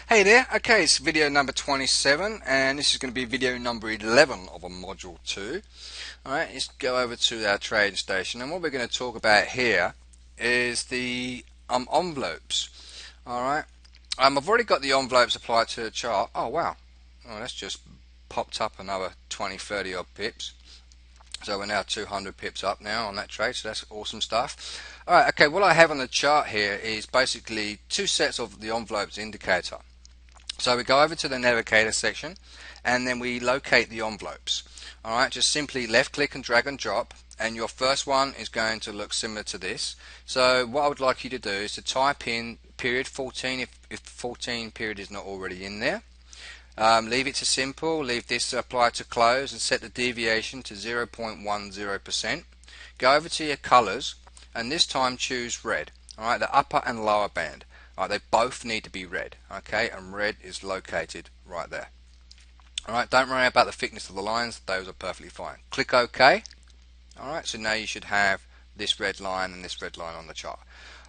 Hey there, okay, it's video number 27 and this is going to be video number 11 of a module 2. Alright, let's go over to our trading station, and what we're going to talk about here is the envelopes. Alright, I've already got the envelopes applied to the chart. Oh wow, that's just popped up another 20-30 odd pips. So we're now 200 pips up now on that trade, so that's awesome stuff. Alright, okay, what I have on the chart here is basically two sets of the envelopes indicator. So we go over to the navigator section and then we locate the envelopes. Alright, just simply left click and drag and drop, and your first one is going to look similar to this. So what I would like you to do is to type in period 14 if 14 period is not already in there. Leave it to simple, leave this to apply to close, and set the deviation to 0.10%. Go over to your colors and this time choose red. Alright, the upper and lower band. Alright, they both need to be red, okay, and red is located right there. Alright, don't worry about the thickness of the lines, those are perfectly fine. Click OK. Alright, so now you should have this red line and this red line on the chart.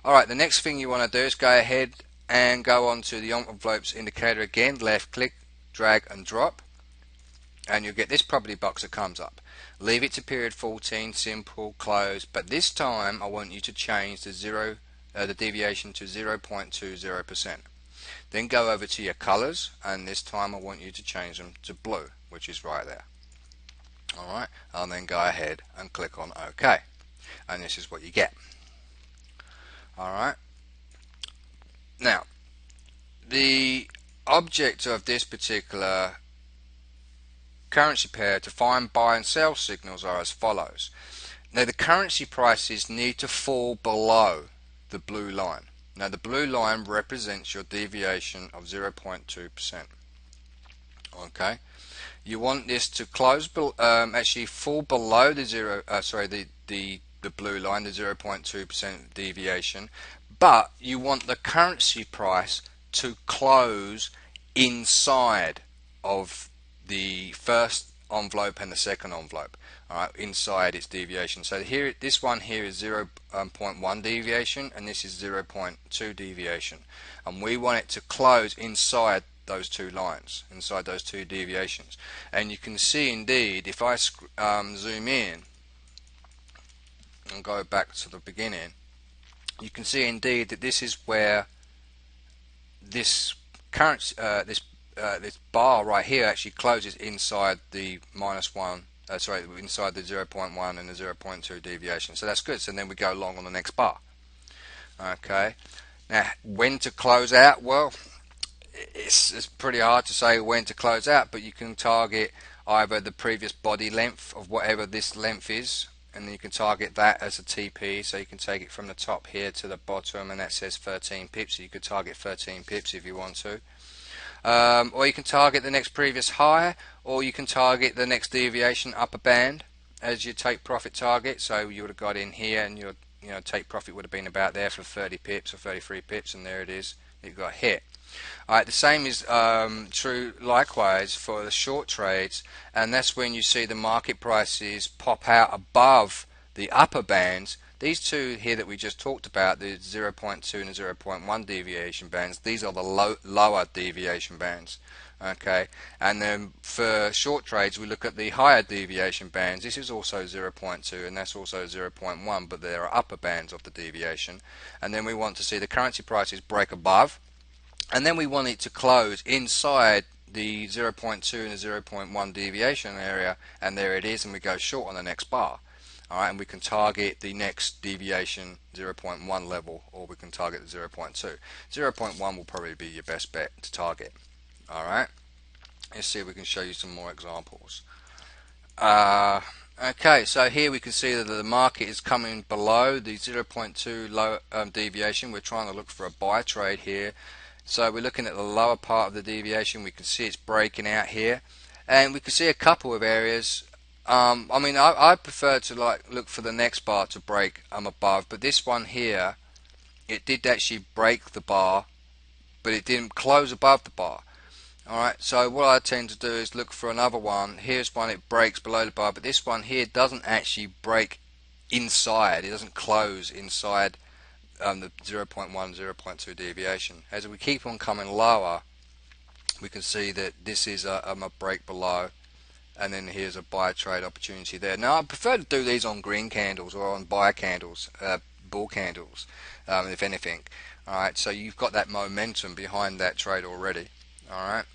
Alright, the next thing you want to do is go ahead and go on to the envelopes indicator again, left click, drag and drop, and you'll get this property box that comes up. Leave it to period 14, simple, close, but this time I want you to change the deviation to 0.20%. Then go over to your colors, and this time I want you to change them to blue, which is right there. Alright, and then go ahead and click on OK, and this is what you get. Alright, now the object of this particular currency pair to find buy and sell signals are as follows. Now the currency prices need to fall below the blue line. Now the blue line represents your deviation of 0.2%. Okay, you want this to close actually fall below the the blue line, the 0.2% deviation, but you want the currency price to close inside of the first envelope and the second envelope. Alright, inside its deviation. So here, this one here is 0.1 deviation, and this is 0.2 deviation, and we want it to close inside those two lines, inside those two deviations. And you can see indeed, if I zoom in and go back to the beginning, you can see indeed that this is where this currency, this bar right here actually closes inside the inside the 0.1 and the 0.2 deviation. So that's good. So then we go along on the next bar. Okay. Now, when to close out? Well, it's pretty hard to say when to close out, but you can target either the previous body length of whatever this length is, and then you can target that as a TP. So you can take it from the top here to the bottom, and that says 13 pips. So you could target 13 pips if you want to. Or you can target the next previous high, or you can target the next deviation upper band as your take profit target. So you would have got in here, and your take profit would have been about there for 30 pips or 33 pips, and there it is, it got hit. Alright, the same is true likewise for the short trades, and that's when you see the market prices pop out above the upper bands. These two here that we just talked about, the 0.2 and the 0.1 deviation bands, these are the lower deviation bands. Okay, and then for short trades we look at the higher deviation bands. This is also 0.2 and that's also 0.1, but there are upper bands of the deviation. And then we want to see the currency prices break above, and then we want it to close inside the 0.2 and the 0.1 deviation area, and there it is, and we go short on the next bar. Alright, and we can target the next deviation 0.1 level, or we can target the 0.2. 0.1 will probably be your best bet to target. Alright, let's see if we can show you some more examples. Okay, so here we can see that the market is coming below the 0.2 low deviation. We're trying to look for a buy trade here. So we're looking at the lower part of the deviation. We can see it's breaking out here, and we can see a couple of areas. I mean, I prefer to look for the next bar to break above, but this one here, it did actually break the bar, but it didn't close above the bar. Alright, so what I tend to do is look for another one. Here's one, it breaks below the bar, but this one here doesn't actually break inside. It doesn't close inside the 0.1, 0.2 deviation. As we keep on coming lower, we can see that this is a break below, and then here's a buy trade opportunity there. Now I prefer to do these on green candles or on buy candles, bull candles, if anything. Alright, so you've got that momentum behind that trade already. Alright,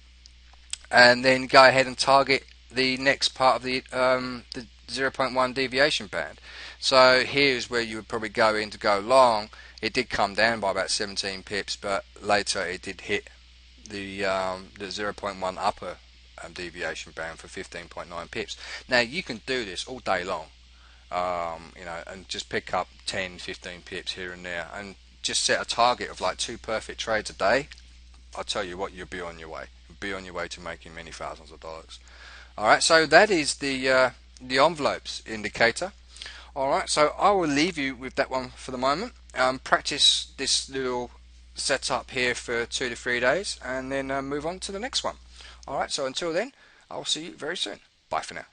and then go ahead and target the next part of the 0.1 deviation band. So here's where you would probably go in to go long. It did come down by about 17 pips, but later it did hit the 0.1 upper deviation band for 15.9 pips. Now you can do this all day long, and just pick up 10, 15 pips here and there, and just set a target of like 2 perfect trades a day. I'll tell you what, you'll be on your way. You'll be on your way to making many thousands of dollars. Alright, so that is the envelopes indicator. Alright, so I will leave you with that one for the moment. Practice this little setup here for 2 to 3 days, and then move on to the next one. Alright, so until then, I'll see you very soon. Bye for now.